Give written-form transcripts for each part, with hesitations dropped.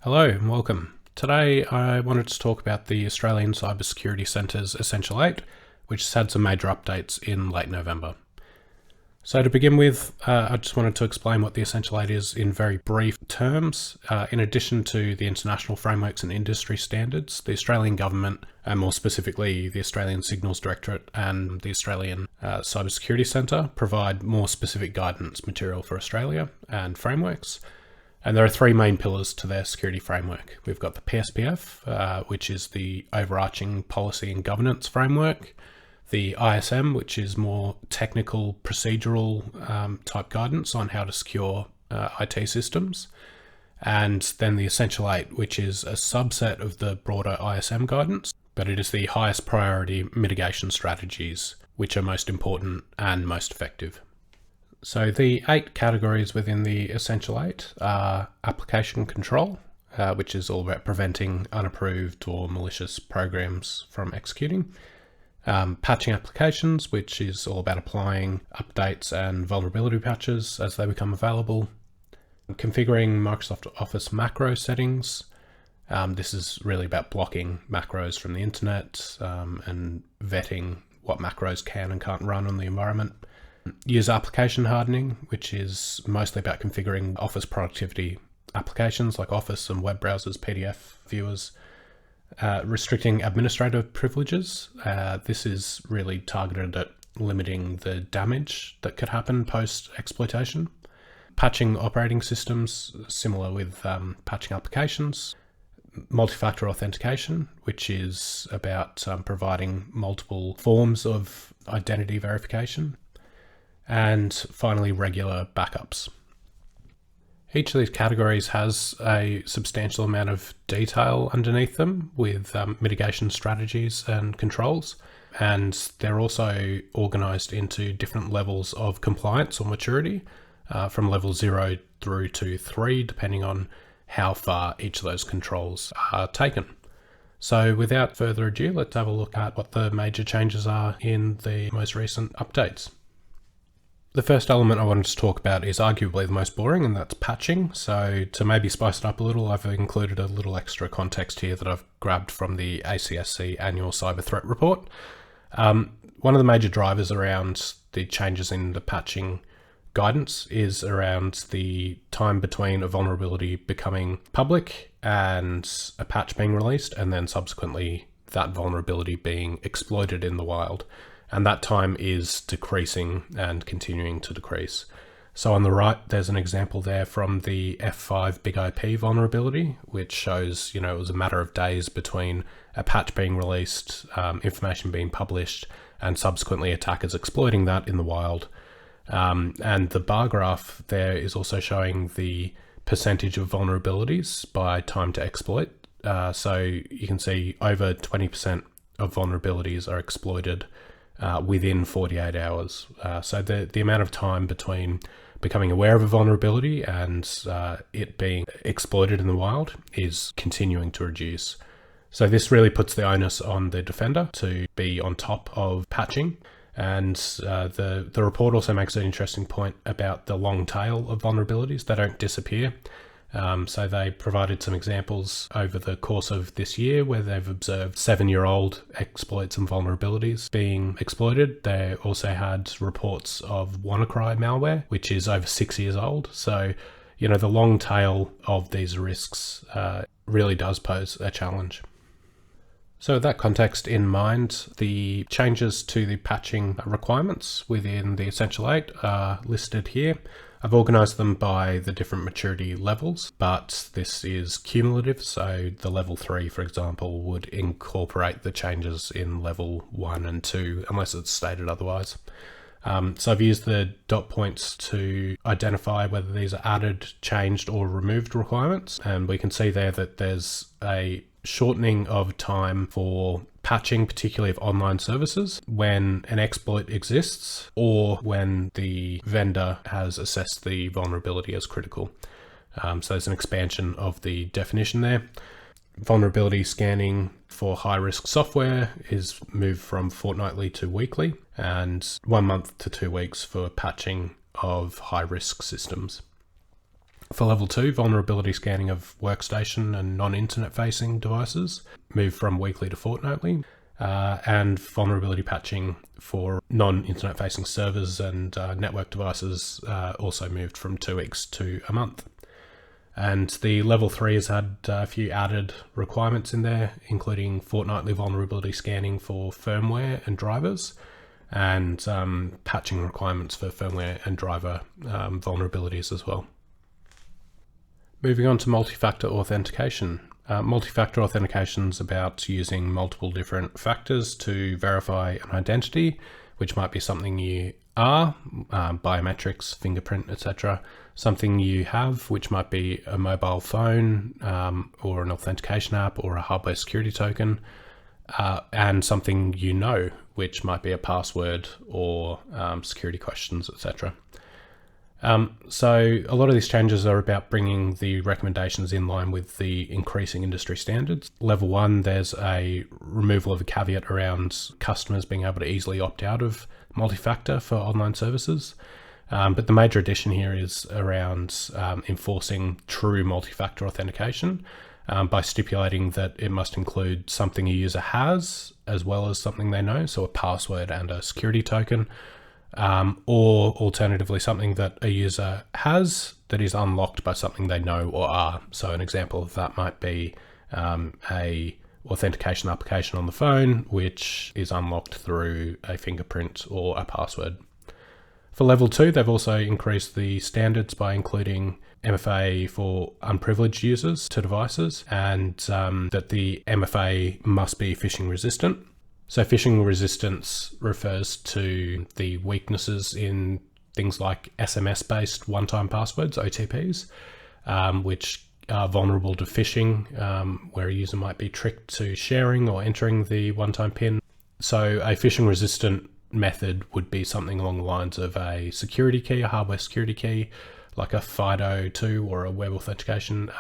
Hello and welcome. Today I wanted to talk about the Australian Cybersecurity Centre's Essential 8, which has had some major updates in late November. So to begin with, I just wanted to explain what the Essential 8 is in very brief terms. In addition to the international frameworks and industry standards, the Australian government, and more specifically the Australian Signals Directorate and the Australian Cybersecurity Centre, provide more specific guidance material for Australia and frameworks. And there are three main pillars to their security framework. We've got the PSPF, which is the overarching policy and governance framework, the ISM, which is more technical, procedural type guidance on how to secure IT systems, and then the Essential 8, which is a subset of the broader ISM guidance, but it is the highest priority mitigation strategies, which are most important and most effective. So the 8 categories within the Essential 8 are application control, which is all about preventing unapproved or malicious programs from executing. Patching applications, which is all about applying updates and vulnerability patches as they become available. Configuring Microsoft Office macro settings. This is really about blocking macros from the internet and vetting what macros can and can't run on the environment. User application hardening, which is mostly about configuring Office productivity applications like Office and web browsers, PDF viewers. Restricting administrative privileges. This is really targeted at limiting the damage that could happen post-exploitation. Patching operating systems, similar with patching applications. Multi-factor authentication, which is about providing multiple forms of identity verification. And finally, regular backups. Each of these categories has a substantial amount of detail underneath them with mitigation strategies and controls. And they're also organized into different levels of compliance or maturity, from level 0 through to 3, depending on how far each of those controls are taken. So without further ado, let's have a look at what the major changes are in the most recent updates. The first element I wanted to talk about is arguably the most boring, and that's patching. So to maybe spice it up a little, I've included a little extra context here that I've grabbed from the ACSC annual cyber threat report. One of the major drivers around the changes in the patching guidance is around the time between a vulnerability becoming public and a patch being released, and then subsequently that vulnerability being exploited in the wild. And that time is decreasing and continuing to decrease. So on the right, there's an example there from the F5 Big IP vulnerability, which shows, it was a matter of days between a patch being released, information being published, and subsequently attackers exploiting that in the wild. And the bar graph there is also showing the percentage of vulnerabilities by time to exploit. So you can see over 20% of vulnerabilities are exploited within 48 hours. So the amount of time between becoming aware of a vulnerability and it being exploited in the wild is continuing to reduce. So this really puts the onus on the defender to be on top of patching. And the report also makes an interesting point about the long tail of vulnerabilities. They don't disappear. So they provided some examples over the course of this year where they've observed 7-year-old exploits and vulnerabilities being exploited. They also had reports of WannaCry malware, which is over 6 years old. So, the long tail of these risks really does pose a challenge. So with that context in mind, the changes to the patching requirements within the Essential 8 are listed here. I've organized them by the different maturity levels, but this is cumulative. So the level 3, for example, would incorporate the changes in level 1 and 2, unless it's stated otherwise. So I've used the dot points to identify whether these are added, changed, or removed requirements. And we can see there that there's a shortening of time for patching, particularly of online services, when an exploit exists or when the vendor has assessed the vulnerability as critical. So there's an expansion of the definition there. Vulnerability scanning for high-risk software is moved from fortnightly to weekly, and 1 month to 2 weeks for patching of high-risk systems. For level 2, vulnerability scanning of workstation and non-internet facing devices moved from weekly to fortnightly, and vulnerability patching for non-internet facing servers and network devices also moved from 2 weeks to a month. And the level 3 has had a few added requirements in there, including fortnightly vulnerability scanning for firmware and drivers, and patching requirements for firmware and driver vulnerabilities as well. Moving on to multi-factor authentication. Multi-factor authentication is about using multiple different factors to verify an identity, which might be something you are, biometrics, fingerprint, etc. Something you have, which might be a mobile phone or an authentication app or a hardware security token, and something you know, which might be a password or security questions, etc. So a lot of these changes are about bringing the recommendations in line with the increasing industry standards. Level 1, there's a removal of a caveat around customers being able to easily opt out of multi-factor for online services. But the major addition here is around enforcing true multi-factor authentication by stipulating that it must include something a user has as well as something they know, so a password and a security token. Or alternatively something that a user has that is unlocked by something they know or are. So an example of that might be a authentication application on the phone, which is unlocked through a fingerprint or a password. For level 2, they've also increased the standards by including MFA for unprivileged users to devices, and that the MFA must be phishing resistant. So phishing resistance refers to the weaknesses in things like SMS-based one-time passwords, OTPs, which are vulnerable to phishing, where a user might be tricked to sharing or entering the one-time PIN. So a phishing-resistant method would be something along the lines of a security key, a hardware security key, like a FIDO2 or a web authentication,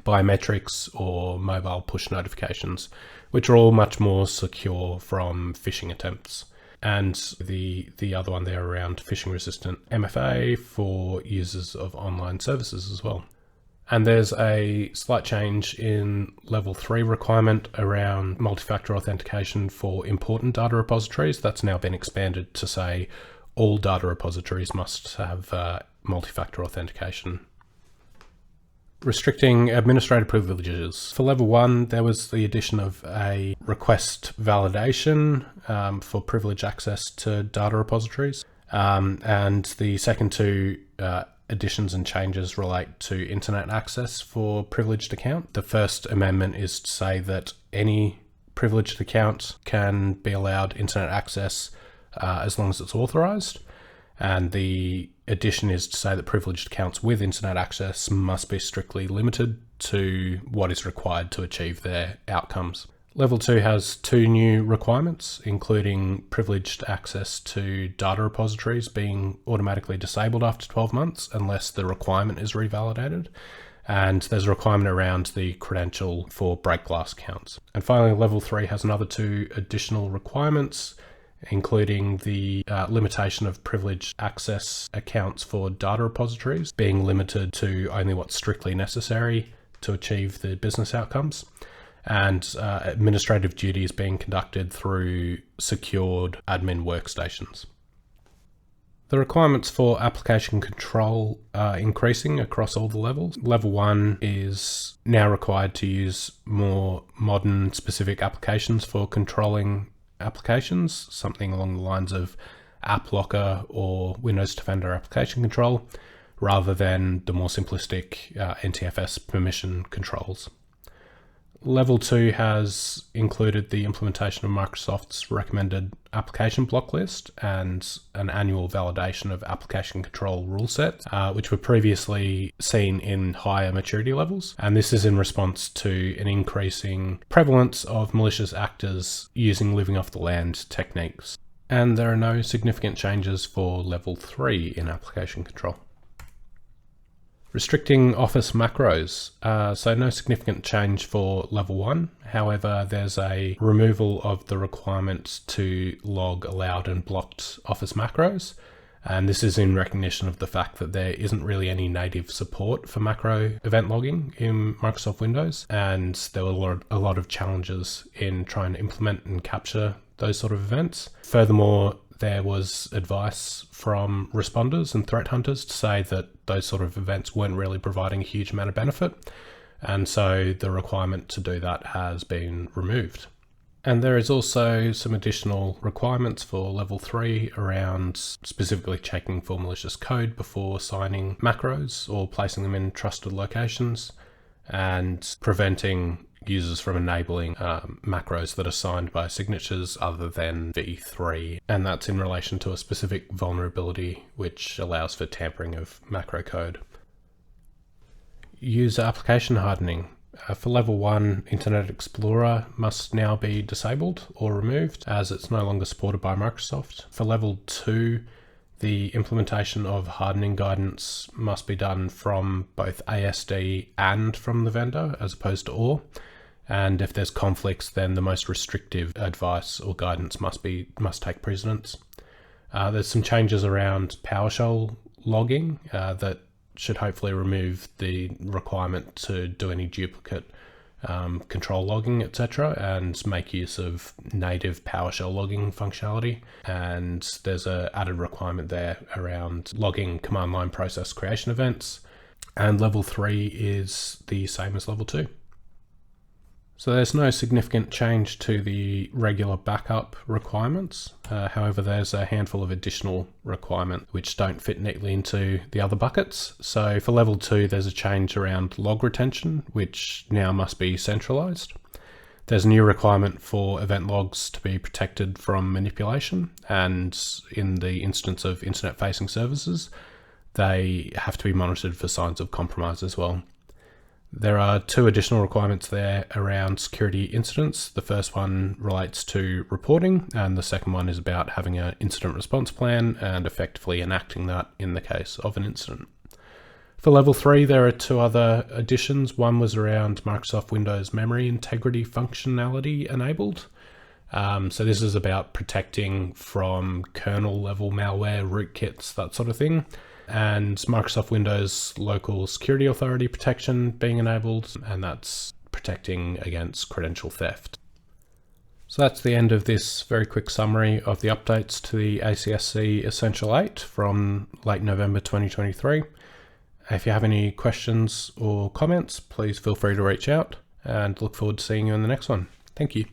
biometrics or mobile push notifications, which are all much more secure from phishing attempts. And the other one there around phishing resistant MFA for users of online services as well. And there's a slight change in level 3 requirement around multi-factor authentication for important data repositories. That's now been expanded to say all data repositories must have multi-factor authentication. Restricting administrative privileges. For level 1, there was the addition of a request validation for privilege access to data repositories. And the second two additions and changes relate to internet access for privileged account. The first amendment is to say that any privileged account can be allowed internet access as long as it's authorized. And the addition is to say that privileged accounts with internet access must be strictly limited to what is required to achieve their outcomes. Level 2 has 2 new requirements, including privileged access to data repositories being automatically disabled after 12 months unless the requirement is revalidated. And there's a requirement around the credential for break glass accounts. And finally, level 3 has another 2 additional requirements, including the limitation of privileged access accounts for data repositories being limited to only what's strictly necessary to achieve the business outcomes, and administrative duties being conducted through secured admin workstations. The requirements for application control are increasing across all the levels. Level 1 is now required to use more modern specific applications for controlling applications, something along the lines of App Locker or Windows Defender application control, rather than the more simplistic NTFS permission controls. Level 2 has included the implementation of Microsoft's recommended application block list and an annual validation of application control rule set, which were previously seen in higher maturity levels. And this is in response to an increasing prevalence of malicious actors using living off the land techniques. And there are no significant changes for level 3 in application control. Restricting Office macros, so no significant change for level 1. However, there's a removal of the requirement to log allowed and blocked Office macros, And this is in recognition of the fact that there isn't really any native support for macro event logging in Microsoft Windows, and there were a lot of challenges in trying to implement and capture those sort of events. Furthermore, there was advice from responders and threat hunters to say that those sort of events weren't really providing a huge amount of benefit, and so the requirement to do that has been removed. And there is also some additional requirements for level 3 around specifically checking for malicious code before signing macros or placing them in trusted locations, and preventing users from enabling macros that are signed by signatures other than v3. And that's in relation to a specific vulnerability which allows for tampering of macro code. User application hardening. For level 1, Internet Explorer must now be disabled or removed as it's no longer supported by Microsoft. For level 2, the implementation of hardening guidance must be done from both ASD and from the vendor as opposed to OR. And if there's conflicts, then the most restrictive advice or guidance must take precedence. There's some changes around PowerShell logging that should hopefully remove the requirement to do any duplicate control logging, etc., and make use of native PowerShell logging functionality. And there's an added requirement there around logging command line process creation events. And level 3 is the same as level 2. So there's no significant change to the regular backup requirements. However, there's a handful of additional requirements which don't fit neatly into the other buckets. So for level 2, there's a change around log retention, which now must be centralized. There's a new requirement for event logs to be protected from manipulation, and in the instance of internet-facing services, they have to be monitored for signs of compromise as well. There are 2 additional requirements there around security incidents. The first one relates to reporting, and the second one is about having an incident response plan and effectively enacting that in the case of an incident. For level 3, there are 2 other additions. One was around Microsoft Windows memory integrity functionality enabled. So this is about protecting from kernel level malware, rootkits, that sort of thing. And Microsoft Windows Local Security Authority protection being enabled, and that's protecting against credential theft. So that's the end of this very quick summary of the updates to the ACSC Essential 8 from late November 2023. If you have any questions or comments, please feel free to reach out, and look forward to seeing you in the next one. Thank you.